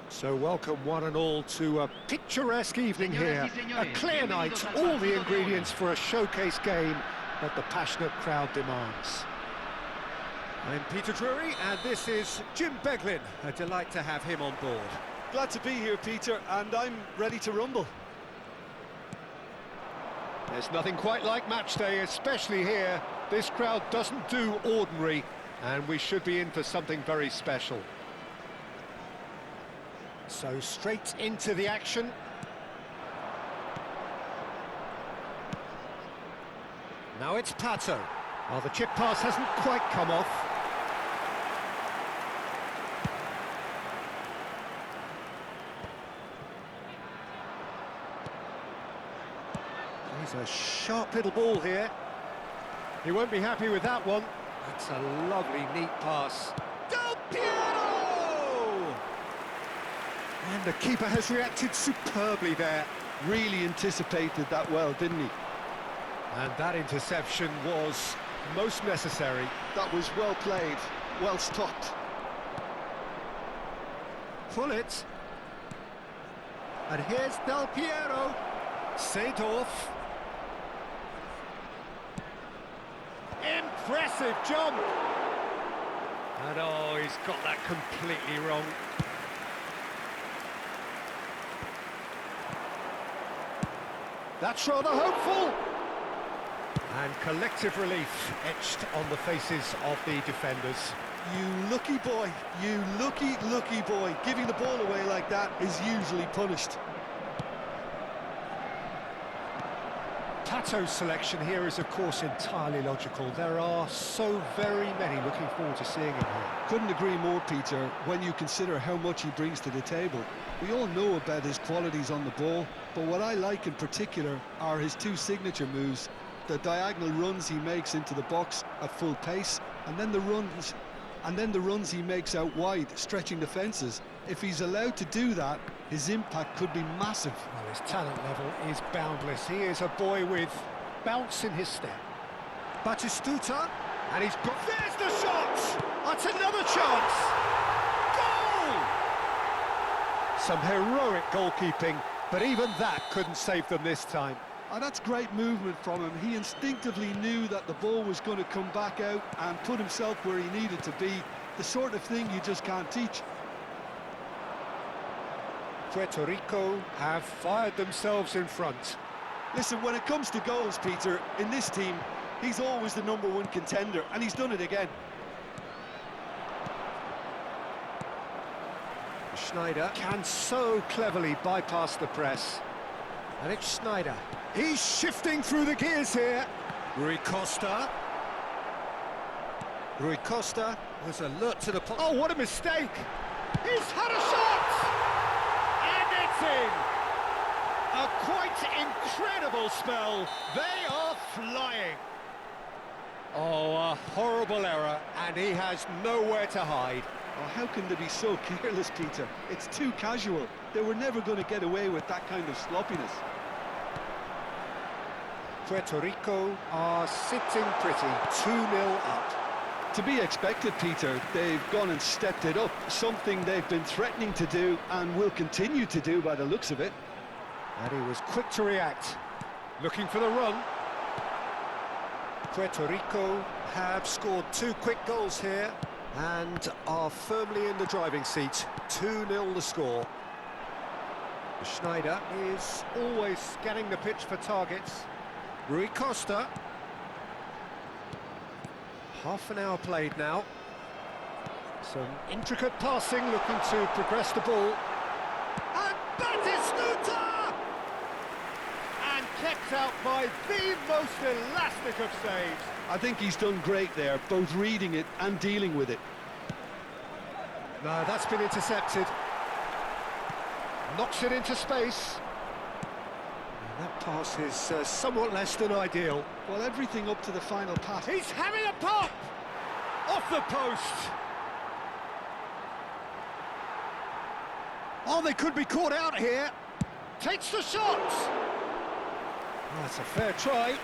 So welcome one and all to a picturesque evening here, a clear night, all the ingredients for a showcase game that the passionate crowd demands. I'm Peter Drury and this is Jim Beglin. A delight to have him on board. Glad to be here, Peter, and I'm ready to rumble. There's nothing quite like match day, especially here. This crowd doesn't do ordinary, and we should be in for something very special. So straight into the action. Now it's Pato. Well, the chip pass hasn't quite come off. He's a sharp little ball here. He won't be happy with that one. That's a lovely, neat pass. Del Piero! And the keeper has reacted superbly there. Really anticipated that well, didn't he? And that interception was most necessary. That was well played, well stopped. Pull it. And here's Del Piero. Seedorf. Impressive jump. And oh, he's got that completely wrong. That's rather hopeful. And collective relief etched on the faces of the defenders. You lucky boy, you lucky boy. Giving the ball away like that is usually punished. Pato's selection here is, of course, entirely logical. There are so very many looking forward to seeing him here. Couldn't agree more, Peter, when you consider how much he brings to the table. We all know about his qualities on the ball, but what I like in particular are his two signature moves. The diagonal runs he makes into the box at full pace, and then the runs he makes out wide, stretching the fences. If he's allowed to do that, his impact could be massive. Well, his talent level is boundless. He is a boy with bounce in his step. Batistuta, and he's got... There's the shot! That's another chance! Goal! Some heroic goalkeeping, but even that couldn't save them this time. Oh, that's great movement from him. He instinctively knew that the ball was going to come back out and put himself where he needed to be. The sort of thing you just can't teach. Puerto Rico have fired themselves in front. Listen, when it comes to goals, Peter, in this team, he's always the #1 contender, and he's done it again. Schneider can so cleverly bypass the press. And it's Schneider. He's shifting through the gears here. Rui Costa. Rui Costa was alert to the... Oh, what a mistake! He's had a shot! And it's in! A quite incredible spell. They are flying. Oh, a horrible error, and he has nowhere to hide. Oh, how can they be so careless, Peter? It's too casual. They were never going to get away with that kind of sloppiness. Puerto Rico are sitting pretty, 2-0 up. To be expected, Peter. They've gone and stepped it up, something they've been threatening to do and will continue to do by the looks of it. And he was quick to react, looking for the run. Puerto Rico have scored 2 quick goals here and are firmly in the driving seat. 2-0 the score. Schneider is always scanning the pitch for targets. Rui Costa. Half an hour played now. Some intricate passing, looking to progress the ball. And Batistuta! And kept kept out by the most elastic of saves. I think he's done great there, both reading it and dealing with it. No, that's been intercepted. Knocks it into space. And that pass is somewhat less than ideal. Well, everything up to the final pass. He's having a pop! Off the post! Oh, they could be caught out here. Takes the shot! That's a fair try,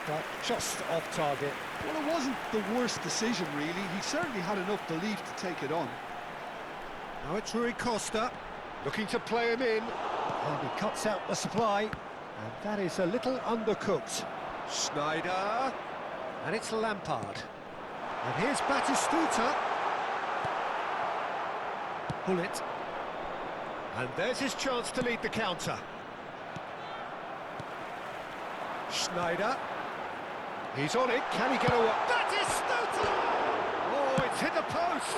but just off target. Well, it wasn't the worst decision, really. He certainly had enough belief to take it on. Now it's Rui Costa, looking to play him in. And he cuts out the supply. And that is a little undercooked. Schneider. And it's Lampard. And here's Batistuta. Pull it. And there's his chance to lead the counter. Schneider. He's on it. Can he get away? Batistuta! Oh, it's hit the post.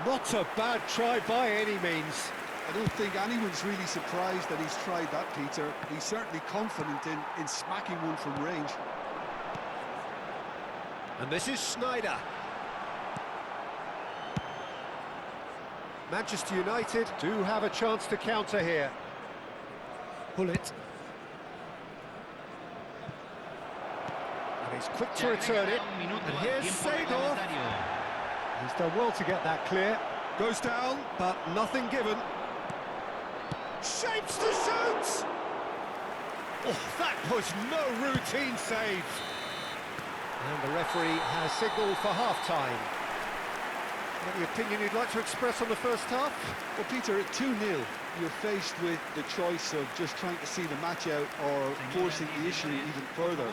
Not a bad try by any means. I don't think anyone's really surprised that he's tried that, Peter. He's certainly confident in smacking one from range. And this is Schneider. Manchester United do have a chance to counter here. Pull it. And he's quick to return it. And here's Seedorf. He's done well to get that clear. Goes down, but nothing given. Shapes to shoot! Oh, that was no routine save. And the referee has signalled for half-time. Any opinion you'd like to express on the first half? Well, Peter, at 2-0, you're faced with the choice of just trying to see the match out or forcing the issue even further.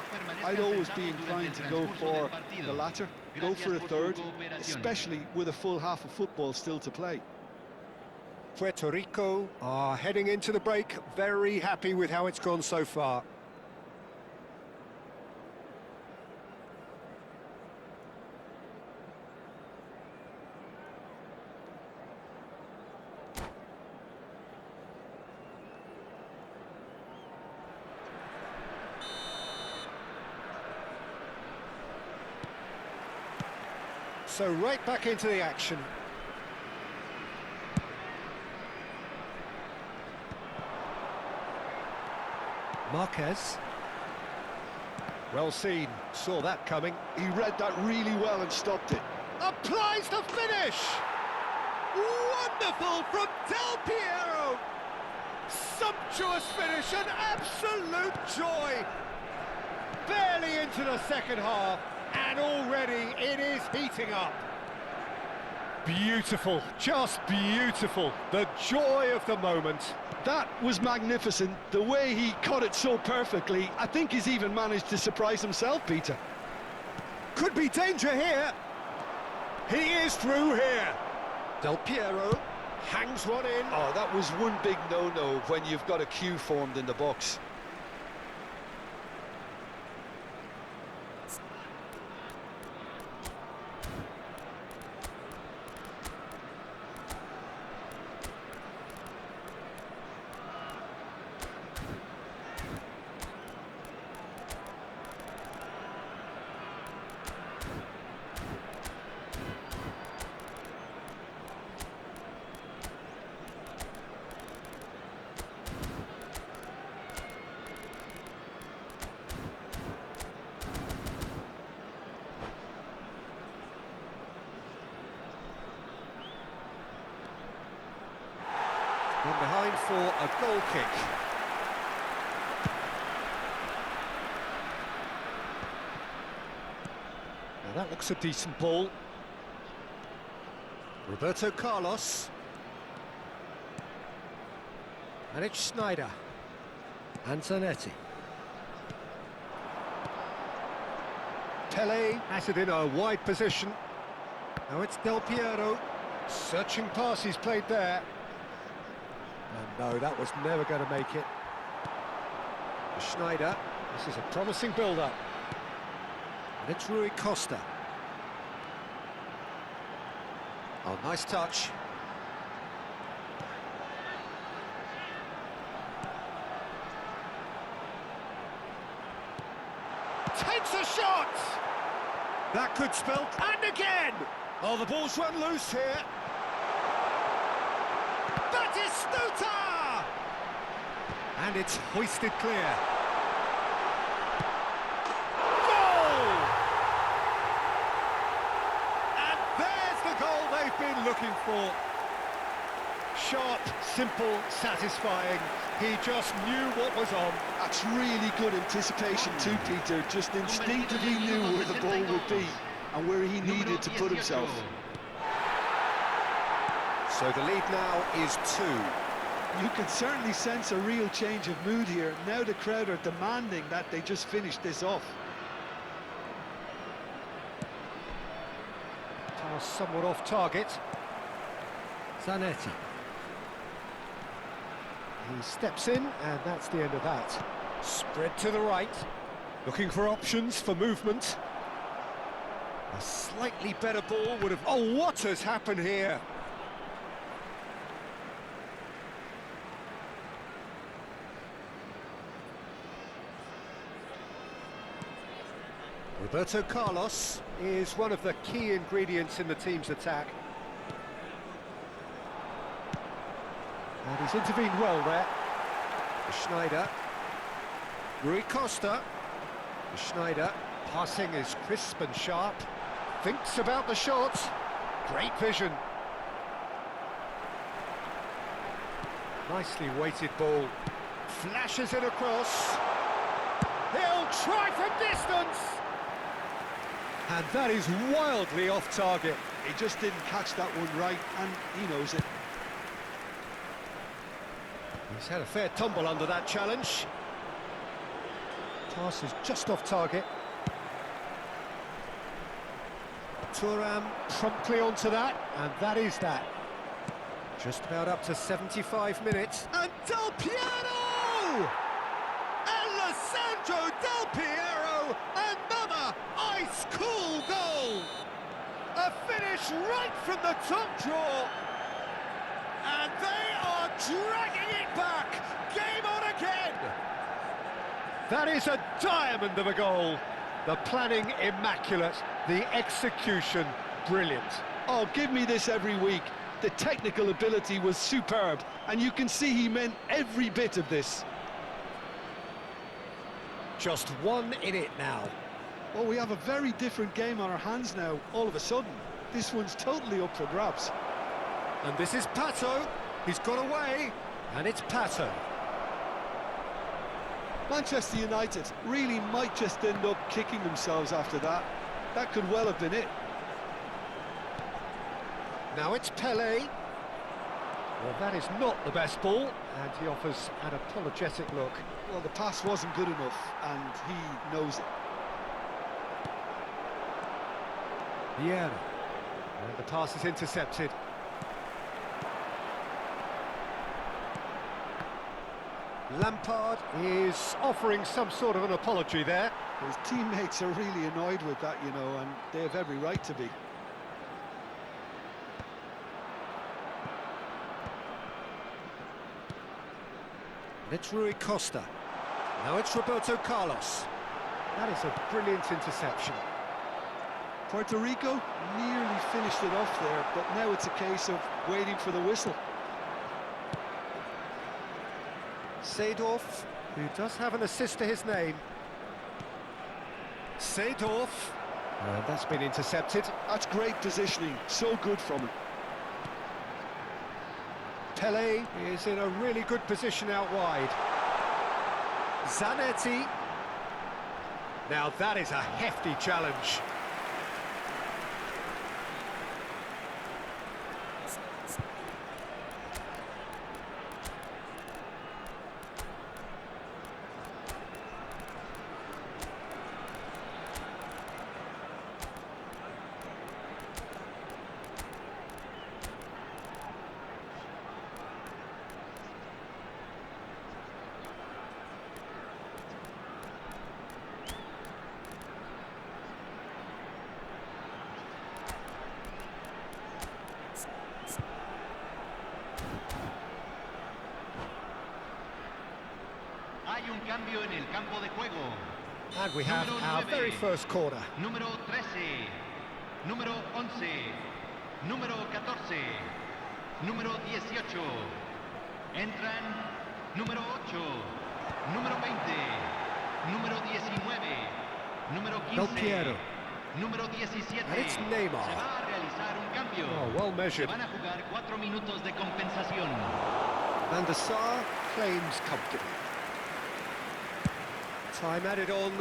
I'd always be inclined to go for the latter, go for a third, especially with a full half of football still to play. Puerto Rico are heading into the break, very happy with how it's gone so far. So right back into the action. Marquez. Well seen, saw that coming. He read that really well and stopped it. Applies the finish! Wonderful from Del Piero! Sumptuous finish, an absolute joy! Barely into the second half, and already it is heating up. Beautiful, just beautiful. The joy of the moment. That was magnificent. The way he caught it so perfectly, I think he's even managed to surprise himself, Peter. Could be danger here. He is through here. Del Piero hangs one in. Oh, that was one big no-no when you've got a queue formed in the box. One behind for a goal kick. Now that looks a decent ball. Roberto Carlos. And it's Schneider. And Zanetti. Pele has it in a wide position. Now it's Del Piero. Searching pass he's played there. And no, that was never going to make it. Schneider, this is a promising build-up. And it's Rui Costa. Oh, nice touch. shot! That could spell... And again! Oh, the ball's run loose here. Batistuta! And it's hoisted clear. Goal! And there's the goal they've been looking for. Sharp, simple, satisfying. He just knew what was on. That's really good anticipation too, Peter. Just instinctively knew where the ball would be and where he needed to put himself. So the lead now is 2. You can certainly sense a real change of mood here. Now the crowd are demanding that they just finish this off. Pass somewhat off target. Zanetti. He steps in, and that's the end of that. Spread to the right. Looking for options for movement. A slightly better ball would have... Oh, what has happened here? Roberto Carlos is one of the key ingredients in the team's attack. And he's intervened well there. Schneider. Rui Costa. Schneider. Passing is crisp and sharp. Thinks about the shot. Great vision. Nicely weighted ball. Flashes it across. He'll try from distance. And that is wildly off target. He just didn't catch that one right, and he knows it. He's had a fair tumble under that challenge. Pass is just off target. Thuram promptly onto that, and that is that. Just about up to 75 minutes. And Del Piero! Alessandro Del Piero! Another ice-cool goal! A finish right from the top draw! And they are dragging it back! Game on again! That is a diamond of a goal. The planning immaculate, the execution brilliant. Oh, give me this every week. The technical ability was superb, and you can see he meant every bit of this. Just 1 in it now. Well, we have a very different game on our hands now, all of a sudden. This one's totally up for grabs. And this is Pato. He's got away, and it's Pato. Manchester United really might just end up kicking themselves after that. That could well have been it. Now it's Pele. Well, that is not the best ball, and he offers an apologetic look. Well, the pass wasn't good enough, and he knows it. Vieira. And the pass is intercepted. Lampard is offering some sort of an apology there. His teammates are really annoyed with that, you know, and they have every right to be. It's Rui Costa. Now it's Roberto Carlos. That is a brilliant interception. Puerto Rico nearly finished it off there, but now it's a case of waiting for the whistle. Seedorf, who does have an assist to his name. Seedorf. That's been intercepted. That's great positioning, so good from him. Pele is in a really good position out wide. Zanetti. Now that is a hefty challenge. Hay un cambio en el campo de juego. And we have Número our 9. very first corner. Número 13, número 11, número 14, número 18. Entran número 8, número 20, número 19, número 15, Del Piero. número 17. And it's Neymar. Se va a realizar un cambio. Oh, well measured. Se van a jugar 4 minutos de compensación. And the Sar claims comfortably. Time added on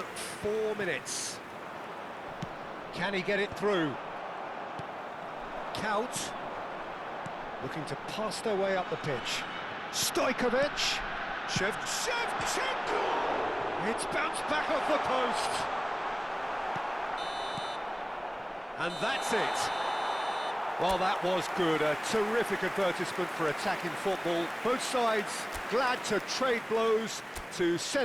4 minutes. Can he get it through? Kaut looking to pass their way up the pitch. Stojkovic. Shevchenko! It's bounced back off the post. And that's it. Well, that was good. A terrific advertisement for attacking football. Both sides glad to trade blows to set out